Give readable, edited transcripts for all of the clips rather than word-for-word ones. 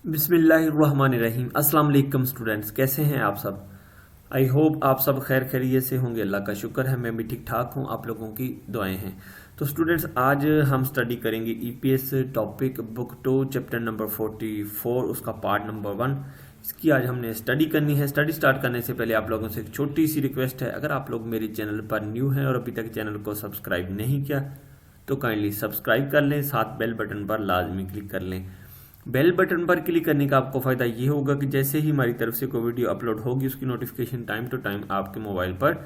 बिस्मिल्लाहिर्रहमानिर्रहीम। अस्सलाम वालेकुम स्टूडेंट्स, कैसे हैं आप सब। आई होप आप सब खैर खैरियत से होंगे। अल्लाह का शुक्र है मैं भी ठीक ठाक हूँ, आप लोगों की दुआएं हैं। तो स्टूडेंट्स आज हम स्टडी करेंगे EPS topic book 2 chapter number 44 उसका पार्ट नंबर 1। इसकी आज हमने स्टडी करनी है। स्टडी स्टार्ट करने से पहले आप लोगों से एक छोटी सी रिक्वेस्ट है, अगर आप लोग मेरे चैनल पर न्यू हैं और अभी तक चैनल को सब्सक्राइब नहीं किया तो काइंडली सब्सक्राइब कर लें, साथ बेल बटन पर लाजमी क्लिक कर लें। बेल बटन पर क्लिक करने का आपको फायदा ये होगा कि जैसे ही हमारी तरफ से कोई वीडियो अपलोड होगी उसकी नोटिफिकेशन टाइम टू टाइम आपके मोबाइल पर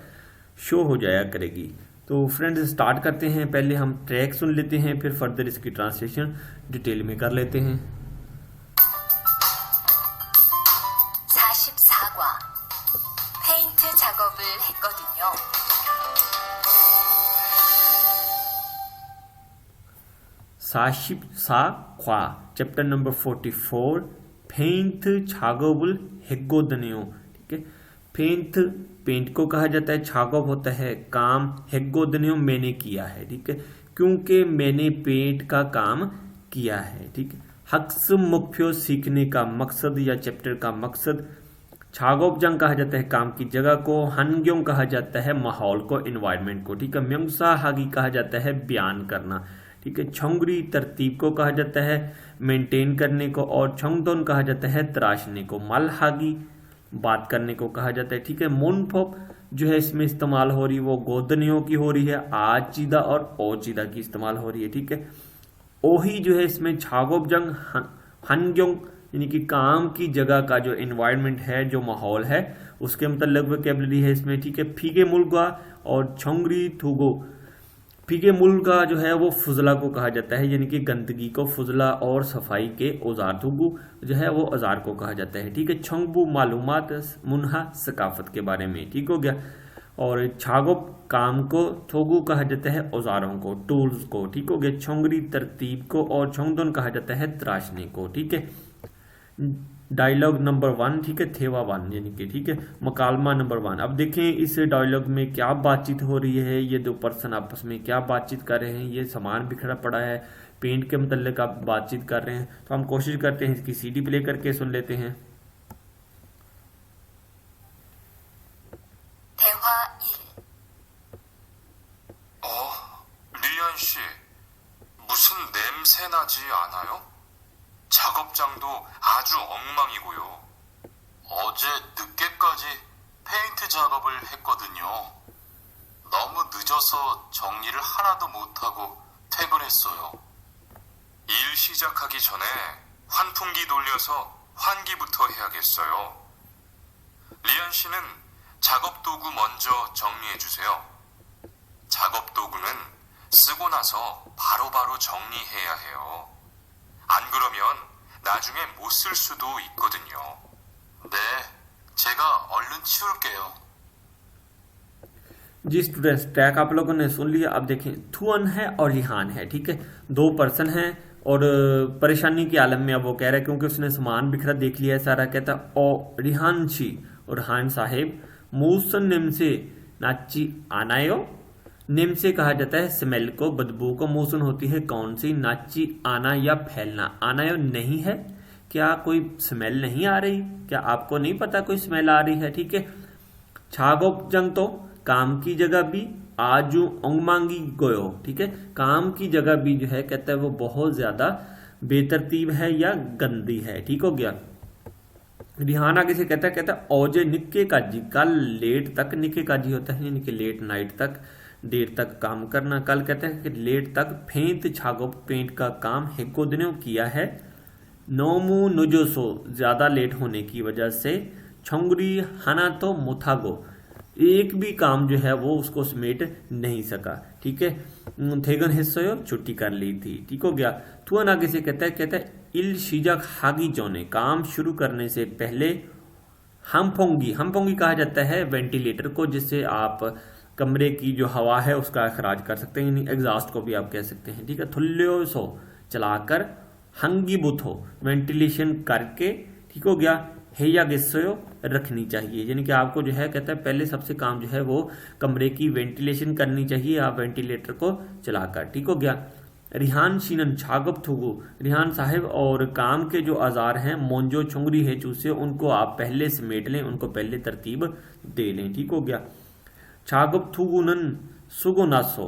शो हो जाया करेगी। तो फ्रेंड्स स्टार्ट करते हैं। पहले हम ट्रैक सुन लेते हैं, फिर फर्दर इसकी ट्रांसलेशन डिटेल में कर लेते हैं। 44과 페인트 작업을 했거든요. 44과 चैप्टर नंबर 44 페인트 작업을 했거든요। ठीक है, पेंट पेंट को कहा जाता है, छागोब होता है काम, 했거든요 मैंने किया है। ठीक है, क्योंकि मैंने पेंट का काम किया है। ठीक है, 학습 목표 सीखने का मकसद या चैप्टर का मकसद। छागोबजंग कहा जाता है काम की जगह को, हनग्यों कहा जाता है माहौल को, एनवायरनमेंट को। ठीक है, म्यंगसा हागी कहा जाता है बयान करना। ठीक है, छंगरी तरतीब को कहा जाता है मेंटेन करने को, और छंगदोन कहा जाता है तराशने को। मलहागी बात करने को कहा जाता है। ठीक है, मुनफोप जो है इसमें इस्तेमाल हो रही है वो गोदनियों की हो रही है, आचीदा और ओचीदा की इस्तेमाल हो रही है। ठीक है, ओही जो है इसमें छागोबजंग हनग्योंग यानी कि काम की जगह का जो एनवायरनमेंट है, जो माहौल है, उसके मतलब वोकैबुलरी है इसमें। ठीक है, फीगे मुल्गा और छंगरी थुगो। फीगे मुल्गा जो है वो फुजला को कहा जाता है, यानी कि गंदगी को फुजला, और सफाई के औजार थुगु जो है वो औजार को कहा जाता है। ठीक है, छंगबू मालूमात मुनहा सकाफत के बारे में। ठीक हो गया, और छागोब काम को, थोगु कहा जाता है औजारों को, टूल्स को। ठीक हो गया, छंगरी तरतीब को, और छंगदोन कहा जाता है तराशने को। ठीक है, डायलॉग नंबर 1, ठीक है, थेवा 1 यानी कि, ठीक है, मकालमा नंबर 1। अब देखें इस डायलॉग में क्या बातचीत हो रही है, ये दो पर्सन आपस में क्या बातचीत कर रहे हैं। ये सामान बिखरा पड़ा है, पेंट के मतलब आप बातचीत कर रहे हैं। तो हम कोशिश करते हैं इसकी सीडी प्ले करके सुन लेते हैं। 대화 1. 리안 씨, 무슨 냄새 나지 않아요? 작업장도 아주 엉망이고요. 어제 늦게까지 페인트 작업을 했거든요. 너무 늦어서 정리를 하나도 못하고 퇴근했어요. 일 시작하기 전에 환풍기 돌려서 환기부터 해야겠어요. 리안 씨는 작업 도구 먼저 정리해 주세요. 작업 도구는 쓰고 나서 바로바로 정리해야 해요. 안 그러면 나중에 못 쓸 수도 있거든요. 네, 제가 얼른 치울게요. जी स्टूडेंट्स, ट्रैक आप लोगों ने सुन लिया। अब देखें, थुअन है और रिहान है। ठीक है, दो पर्सन हैं और परेशानी के आलम में अब वो कह रहा है, क्योंकि उसने सामान बिखरा देख लिया है सारा। कहता ओ रिहान छी और रिहान साहेब मूसन निमसे नाची आनायो। निम से कहा जाता है स्मेल को, बदबू को। मूसन होती है कौन सी, नाची आना या फैलना। आनायो नहीं है, क्या कोई स्मेल नहीं आ रही, क्या आपको नहीं पता कोई स्मेल आ रही है। ठीक है, छागोबजंग तो काम की जगह भी, आजू ओंगमांगी गोयो। ठीक है, काम की जगह भी जो है कहता है वो बहुत ज्यादा बेतरतीब है या गंदी है। ठीक हो गया, रिहाना किसे कहता है ओजे निक्के काजी, कल लेट तक, निक्के काजी होता है यानी कि लेट नाइट तक, देर तक काम करना। कल कहते हैं कि लेट तक फेंत छागोब पेंट का काम हेकोदने किया है। नोमू नुजोसो ज्यादा लेट होने की वजह से, छंगरी हना तो मुथागो एक भी काम जो है वो उसको समेट नहीं सका। ठीक है, थेगन हिस्सो छुट्टी कर ली थी। ठीक हो गया, थुअन आगे से कहता है इल शिजक हागी जोने काम शुरू करने से पहले हमफोंगी कहा जाता है वेंटिलेटर को, जिससे आप कमरे की जो हवा है उसका अखराज कर सकते हैं, यानी एग्जॉस्ट को भी आप कह सकते हैं। ठीक है, थुल्यो सो चलाकर, हंगी बुथो वेंटिलेशन करके। ठीक हो गया, हेया गिस्सो रखनी चाहिए, यानी कि आपको जो है कहता है पहले सबसे काम जो है वो कमरे की वेंटिलेशन करनी चाहिए, आप वेंटिलेटर को चलाकर। ठीक हो गया, रिहान शीनन छागब थुगु, रिहान साहब और काम के जो औजार हैं मोंजो चुंगरी है चूसे उनको आप पहले समेट लें, उनको पहले तरतीब दे लें। ठीक हो गया। छागब थुगुनन सुगुनासो,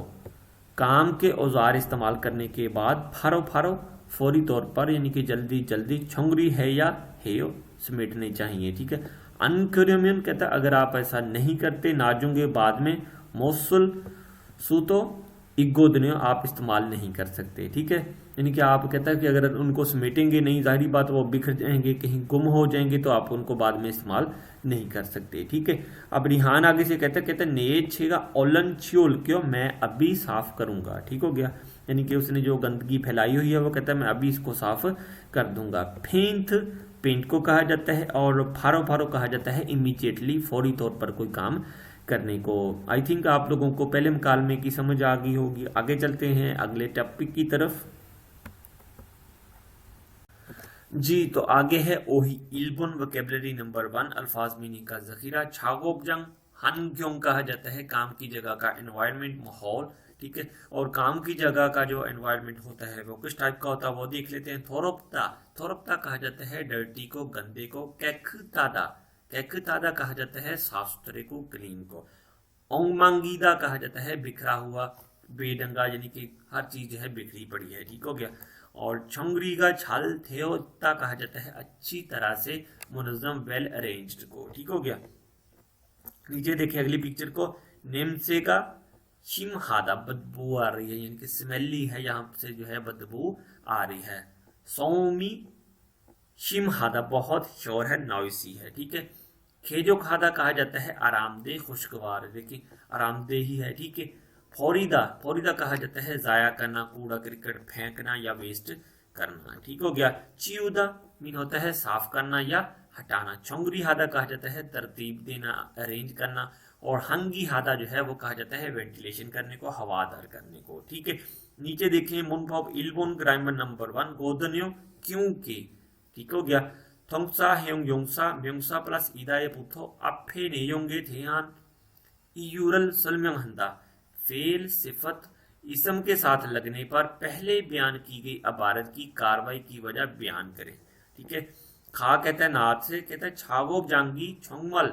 काम के औजार इस्तेमाल करने के बाद फारो फारो फौरी तौर पर यानी कि जल्दी जल्दी छुंगरी है या हेयो समेटने चाहिए। ठीक है। अनकर्यमियन कहता है अगर आप ऐसा नहीं करते नाजुंगे बाद में मौसल सूतो इग्गोदनियो आप इस्तेमाल नहीं कर सकते। ठीक है। यानी कि आप कहता है कि अगर उनको समेटेंगे नहीं, जाहिर बात वो बिखर जाएंगे, कहीं गुम हो जाएंगे, तो आप उनको बाद में इस्तेमाल नहीं कर सकते। ठीक है। अब रिहान आगे से कहता ने छेगा ओलन छियोल क्यों, मैं अभी साफ करूंगा। ठीक हो गया। यानी कि उसने जो गंदगी फैलाई हुई है वो कहता है मैं अभी इसको साफ कर दूंगा। फेंथ पेंट को कहा जाता है और फारो फारो कहा जाता है इमीडिएटली फौरी तौर पर कोई काम करने को। आई थिंक आप लोगों को पहले मुकालमे की समझ आ गई होगी। आगे चलते हैं अगले टॉपिक की तरफ। जी तो आगे है ओही इल्बुन वोकैबुलरी नंबर 1 अल्फाज मीनिंग का जखीरा। छागोबजंग हनग्योंग कहा जाता है काम की जगह का एनवायरनमेंट, माहौल। ठीक है। और काम की जगह का जो एनवायरनमेंट होता है वो किस टाइप का होता है वो देख लेते हैं। थोरप्ता, थोरप्ता कहा जाता है डर्टी को, गंदे को। कैखतादा, कैखतादा कहा जाता है साफ सुथरे को, क्लीन को। ओंगमांगीदा कहा जाता है बिखरा हुआ, बेढंगा, यानी कि हर चीज जो है बिखरी पड़ी है। ठीक हो गया। और छंगरी का छाल थेओता कहा जाता है अच्छी तरह से मुनज़्ज़म, वेल अरेंज्ड को। ठीक हो गया। नीचे देखिए अगली पिक्चर को। नेमसे का शिमहादा, बदबू आ रही है, यानी कि स्मेली है, यहाँ से जो है बदबू आ रही है। सौमी शिमहादा बहुत शोर है, नॉइसी है। ठीक है। खेजो खादा कहा जाता है आरामदेह, खुशगवार, देखिए आरामदेह ही है। ठीक है। फौरीदा, फौरीदा कहा जाता है जाया करना, कूड़ा करकट फेंकना या वेस्ट करना। ठीक हो गया। चियुदा मीन होता है साफ करना या हटाना। चौंगरी हादा कहा जाता है तरतीब देना, अरेंज करना। और हंगी हादा जो है वो कहा जाता है वेंटिलेशन करने को, हवादार करने को। ठीक है। नीचे देखें मुनफॉब इल्बोन ग्रामर नंबर 1 गोदन्यो क्योंकि। ठीक हो गया। थोंगसा हेयोंग योंगसा म्योंगसा प्लस इदाए पुथो अफे नेयोंगे थेहान इयूरल सलम्योंग हंदा, फेल सिफत इसम के साथ लगने पर पहले बयान की गई अबारत की कार्रवाई की वजह बयान करें। ठीक है। खा कहता है नाथ से, कहता है छागोब जांगी छोंगमल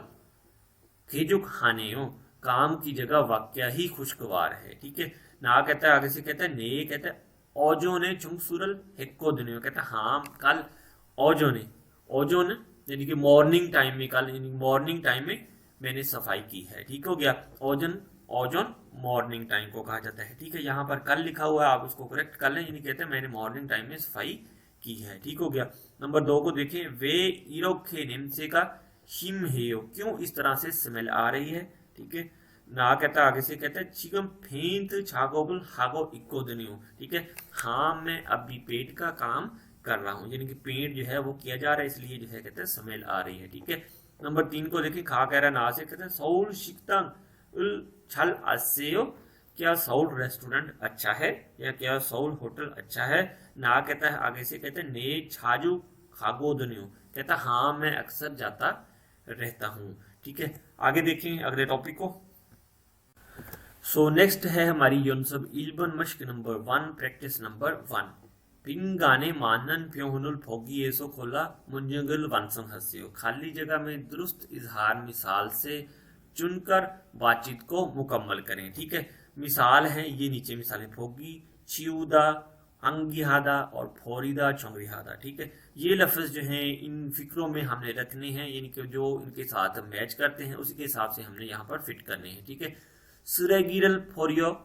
खेजुक हानेयो, काम की जगह वाक्य ही खुशगवार है। ठीक है। ना कहता है आगे से कहता है ने, कहता है ओजो ने चुंगसुरल हेक्को दुनियो, कहता है हाँ कल ओजो ने, ओजो ने यानी कि मॉर्निंग टाइम में, कल मॉर्निंग टाइम में मैंने सफाई की है। ठीक हो गया। ओजन, ओजोन मॉर्निंग टाइम को कहा जाता है। ठीक है। यहाँ पर कल लिखा हुआ है, आप उसको करेक्ट कर लें, यानी कहते हैं मैंने मॉर्निंग टाइम में सफाई की है। ठीक हो गया। नंबर 2 को देखें। वे इरोखे निमसे का शिम हेयो, क्यों इस तरह से स्मेल आ रही है। ठीक है। ना कहता आगे से कहता है चिकम फेंत छागोबल हागो इक्को दुनियो। ठीक है। हाँ मैं अभी पेट का काम कर रहा हूँ, यानी कि पेट जो है वो किया जा रहा है, इसलिए जो है कहते हैं स्मेल आ रही है। ठीक है। नंबर 3 को देखें। खा कह रहा ना से कहते हैं सौल शिकतांग छल असेयो, क्या सौल रेस्टोरेंट अच्छा है या क्या सौल होटल अच्छा है। ना कहता है आगे से कहते हैं ने छाजू खागो दुनियो, कहता हाँ मैं अक्सर जाता रहता हूँ। ठीक है। आगे देखें अगले टॉपिक को। सो नेक्स्ट है हमारी यूनसब इल्बन मश्क नंबर 1 प्रैक्टिस नंबर 1। पिंगाने मानन प्योहनुल फोगी ऐसो खोला मुंजंगल वंसंग हस्यो, खाली जगह में दुरुस्त इजहार मिसाल से चुनकर बातचीत को मुकम्मल करें। ठीक है। मिसाल है ये नीचे मिसालें फोगी, चियूदा, अंगिहादा और फोरीदा, चौंगरीहादा। ठीक है। ये लफ्ज जो हैं इन फिक्रों में हमने रखने हैं, यानी कि जो इनके साथ मैच करते हैं उसी के हिसाब से हमने यहाँ पर फिट करने हैं। ठीक है। सुरेगिरल फोरियो,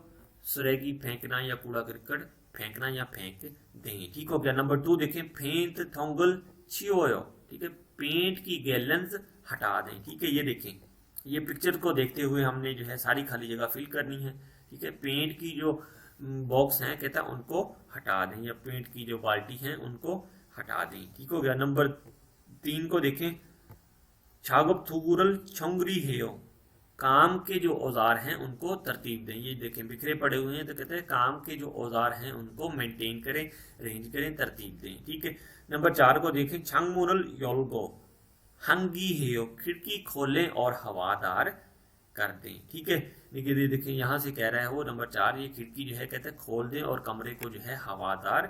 सुरेगी फेंकना या कूड़ा करकट फेंकना या फेंक दें। ठीक हो गया। नंबर 2 देखें। फेंत थोंगल छियोयो, ठीक है, पेंट की गैलन्स हटा दें। ठीक है। ये देखें, ये पिक्चर को देखते हुए हमने जो है सारी खाली जगह फिल करनी है। ठीक है। पेंट की जो बॉक्स हैं कहता है उनको हटा दें, या पेंट की जो बाल्टी हैं उनको हटा दें। ठीक हो गया। नंबर 3 को देखें। छागब थुगुरल छंगरी हेयो, काम के जो औजार हैं उनको तरतीब दें। ये देखें बिखरे पड़े हुए हैं, तो कहते हैं काम के जो औजार हैं उनको मेंटेन करें, अरेंज करें, तरतीब दें। ठीक है। नंबर 4 को देखें। छंगमुरल योलगो हंगी हेयो, खिड़की खोलें और हवादार कर दें। ठीक है, देखिए देखिए यहाँ से कह रहा है वो नंबर 4, ये खिड़की जो है कहते हैं खोल दें और कमरे को जो है हवादार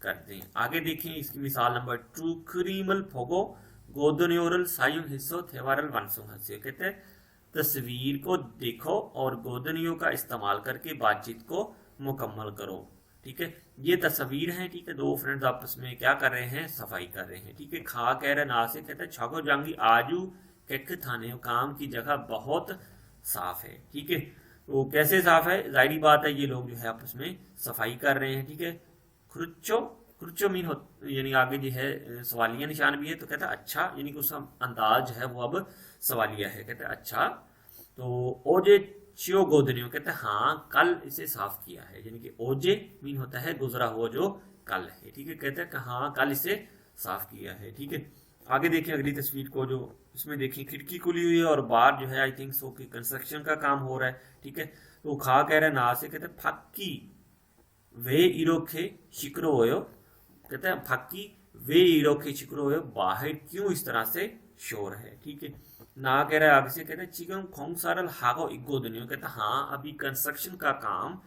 कर दें। आगे देखें इसकी मिसाल नंबर 2, क्रीमल फोगो गोदन्योरल सायुं हिस्सो थेवारल वंसुं हंसे। कहते हैं तस्वीर को देखो और गोदनियों का इस्तेमाल करके बातचीत को मुकम्मल करो। ठीक है, ये तस्वीर है। ठीक है, दो फ्रेंड्स आपस में क्या कर रहे हैं, सफाई कर रहे हैं। ठीक है, खा कह रहे ना से कहते हैं छागो जांगी आजू केक थाने, काम की जगह बहुत साफ है। ठीक है, तो कैसे साफ है, जाहिर बात है ये लोग जो है आपस में सफाई कर रहे हैं। ठीक है, खुरुचो खुरुचो मीन हो यानी आगे जो है सवालिया निशान भी है, तो कहता है अच्छा, यानी कि उसका अंदाज है वो अब सवालिया है। कहते हैं अच्छा, तो ओजे चियो गोदनियो कहते हैं हाँ कल इसे साफ किया है, यानी कि ओजे मीन होता है गुजरा हुआ जो कल है। ठीक है, कहते हैं कि हाँ कल इसे साफ किया है। ठीक है, आगे देखिए अगली तस्वीर को, जो इसमें देखिए खिड़की खुली हुई है और बाहर जो है आई थिंक सो कि कंस्ट्रक्शन का काम हो रहा है। ठीक है, तो खा कह रहे ना से कहते हैं फक्की वे इरोखे शिकरो होयो। कहते हैं फक्की वे इरोखे शिकरो होयो, बाहर क्यों इस तरह से शोर है। ठीक है, ना कह रहा है आगे से कहते हैं चिकन खोंग सारल हागो इग्गो दुनिया। कहता है हाँ अभी कंस्ट्रक्शन का काम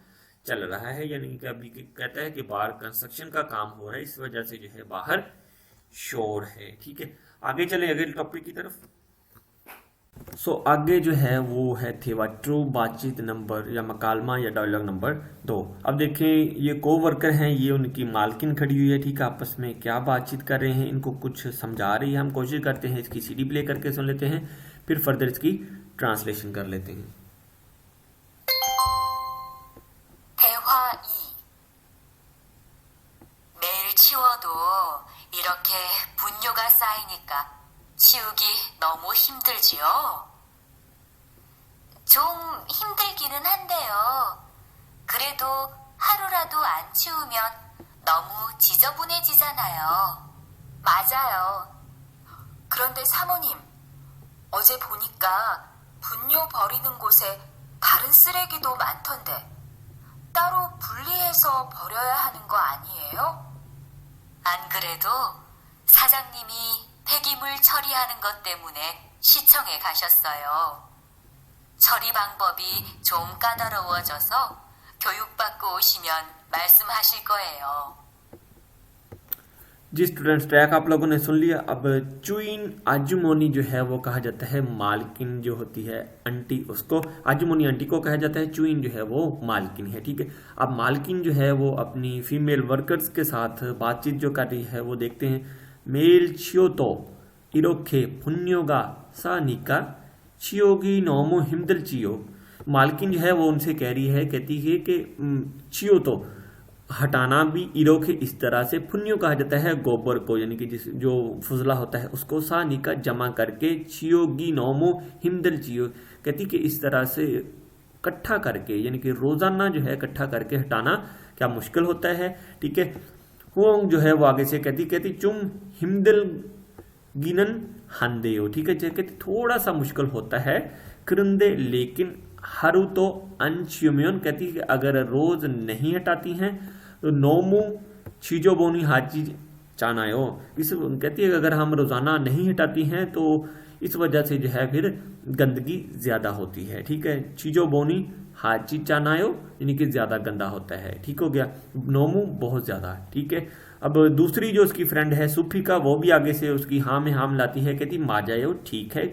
चल रहा है, यानी कि अभी कहता है कि बाहर कंस्ट्रक्शन का काम हो रहा है, इस वजह से जो है बाहर शोर है। ठीक है, आगे चले अगले टॉपिक की तरफ। आगे जो है वो है थेवा ट्रू बातचीत नंबर या मकालमा या डायलॉग नंबर 2। अब देखें ये को वर्कर हैं, ये उनकी मालकिन खड़ी हुई है। ठीक है, आपस में क्या बातचीत कर रहे हैं, इनको कुछ समझा रही है। हम कोशिश करते हैं इसकी सीडी प्ले करके सुन लेते हैं, फिर फर्दर इसकी ट्रांसलेशन कर लेते हैं। 대화 2. 매일 치워도 이렇게 분뇨가 쌓이니까 치우기 너무 힘들지요? 좀 힘들기는 한데요. 그래도 하루라도 안 치우면 너무 지저분해지잖아요. 맞아요. 그런데 사모님, 어제 보니까 분뇨 버리는 곳에 다른 쓰레기도 많던데 따로 분리해서 버려야 하는 거 아니에요? 안 그래도 사장님이 폐기물 처리하는 것 때문에 시청에 가셨어요. 처리 방법이 좀 까다로워져서 교육받고 오시면 말씀하실 거예요. जी स्टूडेंट्स, ट्रैक आप लोगों ने सुन लिया। अब चुइन आजुमोनी जो है वो कहा जाता है मालकिन जो होती है आंटी, उसको आजुमोनी आंटी को कहा जाता है, चुइन जो है वो मालकिन है। ठीक है, अब मालकिन जो है वो अपनी फीमेल वर्कर्स के साथ बातचीत जो कर रही है वो देखते हैं। मेल छियोतो इरोखे पुन्योगा सा निका चियोगी नोमो हिमदल चियो। मालकिन जो है वो उनसे कह रही है, कहती है कि चियो तो हटाना भी इरोखे इस तरह से, पुण्यो कहा जाता है गोबर को, यानी कि जिस जो फुजला होता है उसको सानी का जमा करके, चियोगी नोमो हिमदल चियो, कहती कि इस तरह से इकट्ठा करके, यानी कि रोजाना जो है इकट्ठा करके हटाना क्या मुश्किल होता है। ठीक है, हुओंग जो है वो आगे से कहती चुम हिमदल गिनन हंदे हो। ठीक है, कहती थोड़ा सा मुश्किल होता है, कृंदे लेकिन हरू तो अंशुम्योन, कहती कि अगर रोज नहीं हटाती हैं तो नोमू चीजो बोनी हाजी चानायो, इस कहती है कि अगर हम रोजाना नहीं हटाती हैं तो इस वजह से जो है फिर गंदगी ज्यादा होती है। ठीक है, चीजो बोनी हाजी चानायो यानी कि ज्यादा गंदा होता है। ठीक हो गया, नोमू बहुत ज्यादा। ठीक है, अब दूसरी जो उसकी फ्रेंड है सुफिका, वो भी आगे से उसकी हाँ में हाँ मिलाती है, कहती माजायो ठीक है,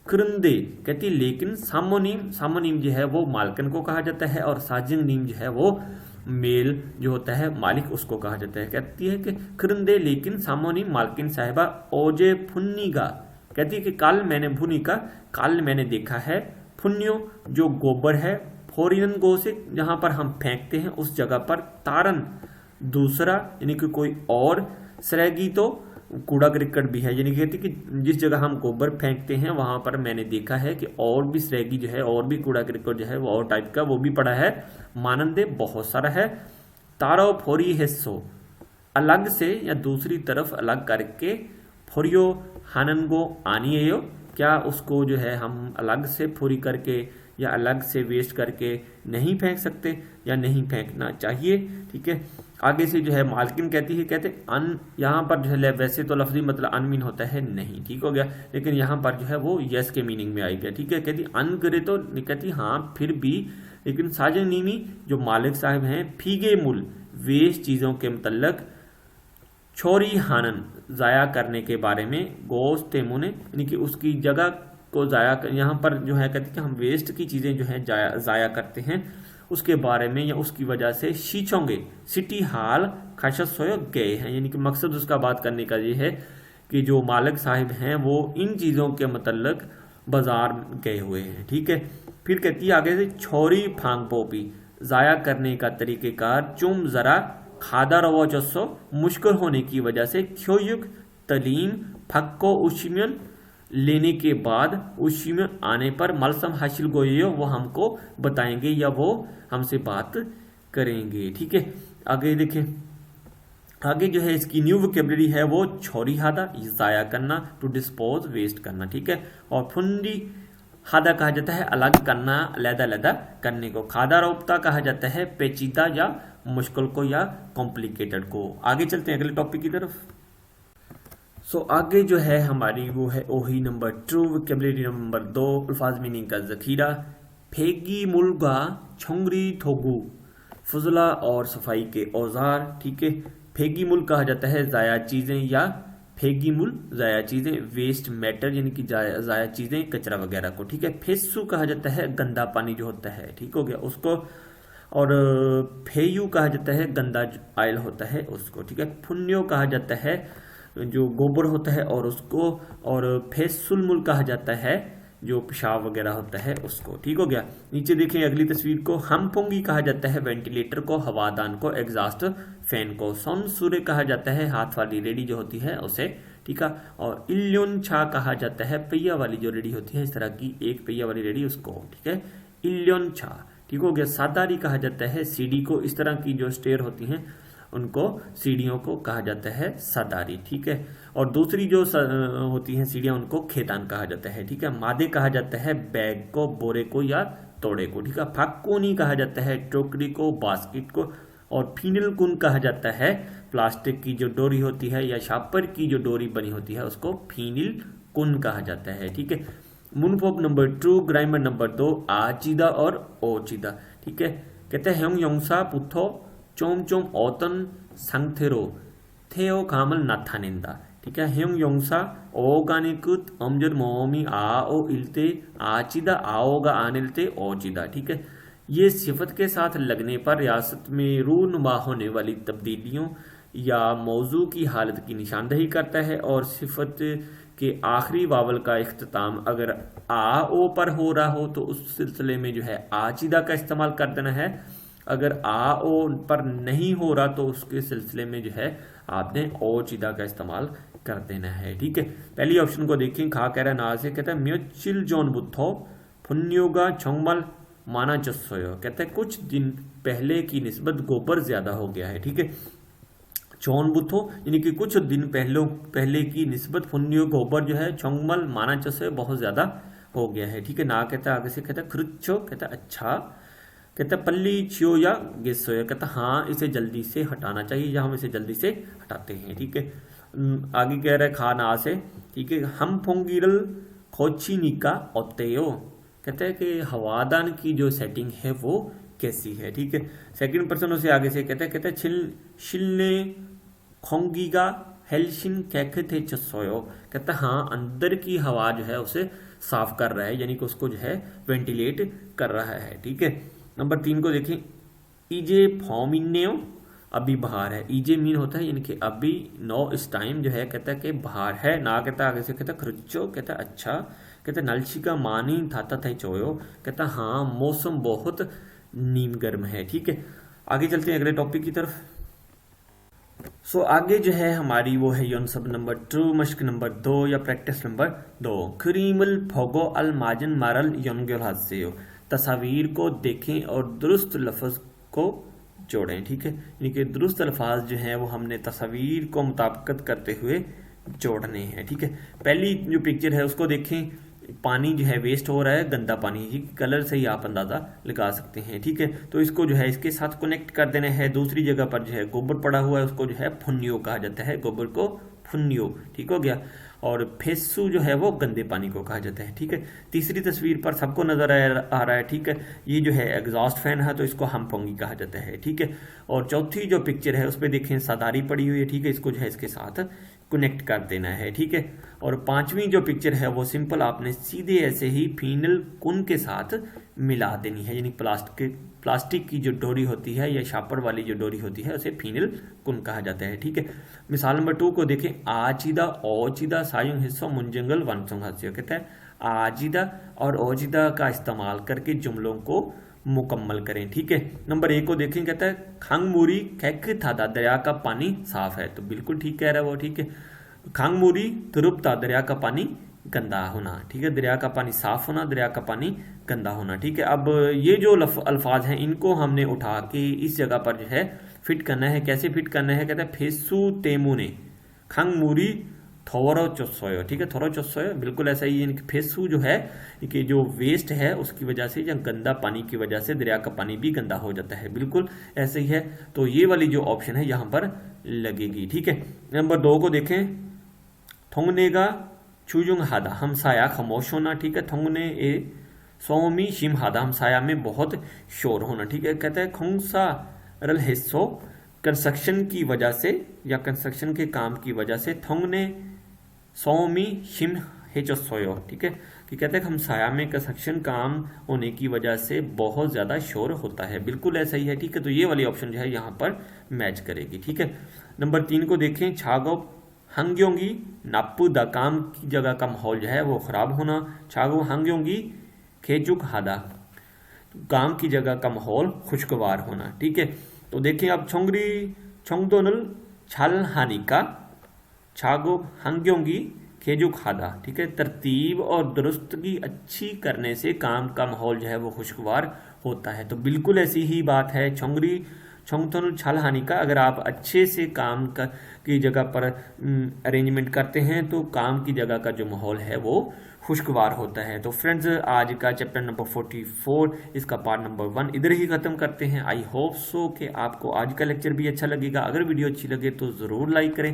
कृंदे कहती लेकिन सामोनीम जो है वो मालकन को कहा जाता है, और साजिंग नीम जो है वो मेल जो होता है मालिक उसको कहा जाता है। कहती है कि कृंदे लेकिन सामोनीम मालकिन साहिबा ओजे फुन्नीगा, कहती है कि कल मैंने देखा है, फुन्यो जो गोबर है, फोरिनन गो से जहां पर हम फेंकते हैं उस जगह पर, तारन दूसरा यानी कि कोई और, सरेगी तो कूड़ा क्रिकेट भी है, यानी कहती कि जिस जगह हम गोबर फेंकते हैं वहां पर मैंने देखा है कि और भी सरेगी जो है और भी कूड़ा क्रिकेट जो है वो और टाइप का वो भी पड़ा है, मानंदे बहुत सारा है, तारो फोरी हिस्सो अलग से या दूसरी तरफ अलग करके, फोरियो हाननगो आनियो, क्या उसको जो है हम अलग से फोरी करके या अलग से वेस्ट करके नहीं फेंक सकते या नहीं फेंकना चाहिए। ठीक है, आगे से जो है मालकिन कहती है, कहते अन, यहाँ पर जो है वैसे तो लफ्जी मतलब अनमीन होता है नहीं, ठीक हो गया, लेकिन यहाँ पर जो है वो यस के मीनिंग में आई गया, ठीक है। कहती अन करे तो कहती हाँ फिर भी, लेकिन साजनीनी जो मालिक साहब हैं फीगे मूल वेस्ट चीज़ों के मतलब छोरी हानन ज़ाया करने के बारे में गोश्त तेमुने यानी कि उसकी जगह को ज़ाया, यहाँ पर जो है कहते हैं कि हम वेस्ट की चीज़ें जो है ज़ाया करते हैं उसके बारे में या उसकी वजह से शीचोंगे सिटी हाल खाशस हो गए हैं, यानी कि मकसद उसका बात करने का ये है कि जो मालिक साहिब हैं वो इन चीज़ों के मतलब बाजार गए हुए हैं, ठीक है। फिर कहती है आगे से छोरी फांग पोपी ज़ाया करने का तरीक़ेकार चुम ज़रा खादा रवो जस्सो मुश्किल होने की वजह से ख्योयुक तलीम फक्को उशिमियन लेने के बाद उशिमियन आने पर मलसम हासिल गोयो वो हमको बताएंगे या वो हमसे बात करेंगे, ठीक है। आगे देखें, आगे जो है इसकी न्यू वोकेबलरी है वो छोरी हादा ज़ाया करना, टू डिस्पोज वेस्ट करना, ठीक है। और फुंडी हादा कहा जाता है अलग करना, अलग-अलग करने को। खादा रोपता कहा जाता है पेचीदा या मुश्किल को या कॉम्प्लिकेटेड को। आगे चलते हैं अगले टॉपिक की तरफ। सो आगे जो है हमारी वो है ओही नंबर 2 वोकेबलरी नंबर 2 अल्फाज मीनिंग का जखीरा। फेगी मुल्गा छोंगरी थोगू फजला और सफाई के औजार, ठीक है। फेगी मुल कहा जाता है ज़ाया चीज़ें या फेगी मुल ज़ाया चीज़ें, वेस्ट मैटर यानी कि ज़ाया चीज़ें कचरा वगैरह को, ठीक है। फेसू कहा जाता है गंदा पानी जो होता है, ठीक हो गया उसको। और फेयू कहा जाता है गंदा आयल होता है उसको, ठीक है। फुन्यो कहा जाता है जो गोबर होता है और उसको, और फेसुलमुल कहा जाता है जो पेशाब वगैरह होता है उसको, ठीक हो गया। नीचे देखें अगली तस्वीर को, हमपोंगी कहा जाता है वेंटिलेटर को, हवादान को, एग्जॉस्ट फैन को। सोन सूर्य कहा जाता है हाथ वाली रेडी जो होती है उसे, ठीक है। और इल्योन छा कहा जाता है पहिया वाली जो रेडी होती है, इस तरह की एक पहिया वाली रेडी उसको, ठीक है, इल्योन छा, ठीक हो गया। सादारी कहा जाता है सीढ़ी को, इस तरह की जो स्टेयर होती हैं उनको, सीढ़ियों को कहा जाता है सादारी, ठीक है। और दूसरी जो होती हैं सीढ़ियां उनको खेतान कहा जाता है, ठीक है। मादे कहा जाता है बैग को, बोरे को या तोड़े को, ठीक है। फाक्कोनी कहा जाता है टोकरी को, बास्केट को। और फीनल कुन कहा जाता है प्लास्टिक की जो डोरी होती है या शापर की जो डोरी बनी होती है उसको फीनिल कुन कहा जाता है, ठीक है। मुनफोक नंबर 2 ग्रामर नंबर 2 आचीदा और ओचीदा, ठीक है। कहते हैं हम योंसा पुथो चोम चोम ओतन 상태로 태어 감을 나타낸다, ठीक है। हम योंसा ओगाने कुत अमजद मोमी आओ इलते आचिदा आओगा आनिलते ओचिदा, ठीक है। ये सिफत के साथ लगने पर रियासत में रूनुमा होने वाली तब्दीलियों या मौजू की हालत की निशानदही करता है। और सिफत के आखिरी वावल का इख्तिताम अगर आ ओ पर हो रहा हो तो उस सिलसिले में जो है आचिदा का इस्तेमाल कर देना है। अगर आ ओ पर नहीं हो रहा तो उसके सिलसिले में जो है आपने ओचिदा का इस्तेमाल कर देना है, ठीक है। पहली ऑप्शन को देखें, खा कह रहा है ना से, कहता है म्योचिल जोन बुथो फुन्योगा छोंगमल माना चस्सोयो, कहता है कुछ दिन पहले की निस्बत गोबर ज्यादा हो गया है, ठीक है। चौन बुथो यानी कि कुछ दिन पहले की निस्बत फुन्यो गोबर जो है छोंगमल माना चस्सोयो बहुत ज्यादा हो गया है, ठीक है। ना कहता है आगे से, कहता है खृच्छो, कहता है अच्छा, कहता पल्ली छियो या गेसोया, कहता हाँ इसे जल्दी से हटाना चाहिए या हम इसे जल्दी से हटाते हैं, ठीक है। आगे कह रहा है खा ना से, ठीक है। हम फोंगिरल खोची निका ओतेयो, कहता है कि हवादान की जो सेटिंग है वो कैसी है, ठीक है। सेकंड पर्सन उसे आगे से कहता है शिलने खोंगीगा हेल्शिन कैखे थे चसोयो, कहता हाँ अंदर की हवा जो है उसे साफ कर रहा है यानी कि उसको जो है वेंटिलेट कर रहा है, ठीक है। नंबर 3 को देखें, ईजे फॉमिन्यो अभी बाहर है, ईजे मीन होता है यानी कि अभी नो इस टाइम जो है कहता है कि बाहर है। ना कहता आगे से, कहता खर्चो, कहता अच्छा, कहता नलची का मानी थाता था चोयो, कहता हाँ मौसम बहुत नीम गर्म है, ठीक है। आगे चलते हैं अगले टॉपिक की तरफ। सो आगे जो है हमारी वो है योन सब नंबर 2 मश्क नंबर 2 या प्रैक्टिस नंबर 2। क्रीमल फोगो अल माजन मारल योनगल हादसे, तस्वीर को देखें और दुरुस्त लफ्ज को जोड़ें, ठीक है। यानी कि दुरुस्त अल्फाज जो हैं वो हमने तस्वीर को मुताबिकत करते हुए जोड़ने हैं, ठीक है। पहली जो पिक्चर है उसको देखें, पानी जो है वेस्ट हो रहा है, गंदा पानी ही, कलर से ही आप अंदाजा लगा सकते हैं। ठीक है, तो इसको जो है इसके साथ कनेक्ट कर देना है। दूसरी जगह पर जो है गोबर पड़ा हुआ है उसको जो है फुन्नियो कहा जाता है, गोबर को फुन्नियो। ठीक हो गया। और फेसु जो है वो गंदे पानी को कहा जाता है। ठीक है, तीसरी तस्वीर पर सबको नजर आ रहा है। ठीक है, ये जो है एग्जॉस्ट फैन है तो इसको हमपोंगी कहा जाता है। ठीक है, और चौथी जो पिक्चर है उसमें देखें सदारी पड़ी हुई है। ठीक है, इसको जो है इसके साथ कनेक्ट कर देना है। ठीक है, और पांचवी जो पिक्चर है वो सिंपल आपने सीधे ऐसे ही फिनल कुन के साथ मिला देनी है, यानी प्लास्टिक की जो डोरी होती है या शापर वाली जो डोरी होती है उसे फिनल कुन कहा जाता है। ठीक है, मिसाल नंबर 2 को देखें। आचिदा ओचिदा सायुंग हिस्सों मुंजंगल वनसोंग हास्य, कहता है आजिदा और ओजिदा का इस्तेमाल करके जुमलों को मुकम्मल करें। ठीक है, नंबर 1 को देखें, कहता है खांगमूरी कैक थादा, दरिया का पानी साफ है, तो बिल्कुल ठीक कह रहा है वो। ठीक है, खांगमूरी तुरुपता, दरिया का पानी गंदा होना। ठीक है, दरिया का पानी साफ होना, दरिया का पानी गंदा होना। ठीक है, अब ये जो अल्फाज हैं इनको हमने उठा के इस जगह पर जो है फिट करना है। कैसे फिट करना है, कहता है फेसु तेमुने खांगमूरी थोरो चोसोयो। ठीक है, थोरो चोसोयो बिल्कुल ऐसा ही, यानी कि फेसु जो है कि जो वेस्ट है उसकी वजह से या गंदा पानी की वजह से दरिया का पानी भी गंदा हो जाता है, बिल्कुल ऐसे ही है। तो ये वाली जो ऑप्शन है यहाँ पर लगेगी। ठीक है, नंबर 2 को देखें। थोंगनेगा चुजुंग हादा, हमसाया खामोश होना। ठीक है, थोंगने ए सोमी शिम हादा, हमसाया में बहुत शोर होना। ठीक है, कहता है खोंगसा रल हिस्सो, कंस्ट्रक्शन की वजह से या कंस्ट्रक्शन के काम की वजह से थोंगने सोमी शिम हेचोसोयो। ठीक है, कि कहते हैं हमसाया में कंस्ट्रक्शन काम होने की वजह से बहुत ज्यादा शोर होता है, बिल्कुल ऐसा ही है। ठीक है, तो ये वाली ऑप्शन जो है यहाँ पर मैच करेगी। ठीक है, नंबर 3 को देखें। छागो हंग्योंगी नापू द, काम की जगह का माहौल जो है वो खराब होना। छागो हंग्योंगी खेजुक हादा, काम की जगह का माहौल खुशगवार होना। ठीक है, तो देखिए अब छोंगरी छोंगदोनल छाल हानि का छागो हंग्योंगी खेजू खादा। ठीक है, तरतीब और दुरुस्तगी अच्छी करने से काम का माहौल जो है वो खुशगवार होता है, तो बिल्कुल ऐसी ही बात है। छोंगरी छोंगतोन छाल हानि का, अगर आप अच्छे से काम की जगह पर अरेंजमेंट करते हैं तो काम की जगह का जो माहौल है वो खुशगवार होता है। तो फ्रेंड्स, आज का चैप्टर नंबर 44 इसका पार्ट नंबर 1 इधर ही खत्म करते हैं। आई होप सो कि आपको आज का लेक्चर भी अच्छा लगेगा। अगर वीडियो अच्छी लगे तो ज़रूर लाइक करें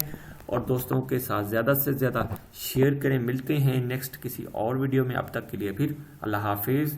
और दोस्तों के साथ ज़्यादा से ज़्यादा शेयर करें। मिलते हैं नेक्स्ट किसी और वीडियो में, अब तक के लिए फिर अल्लाह हाफिज़।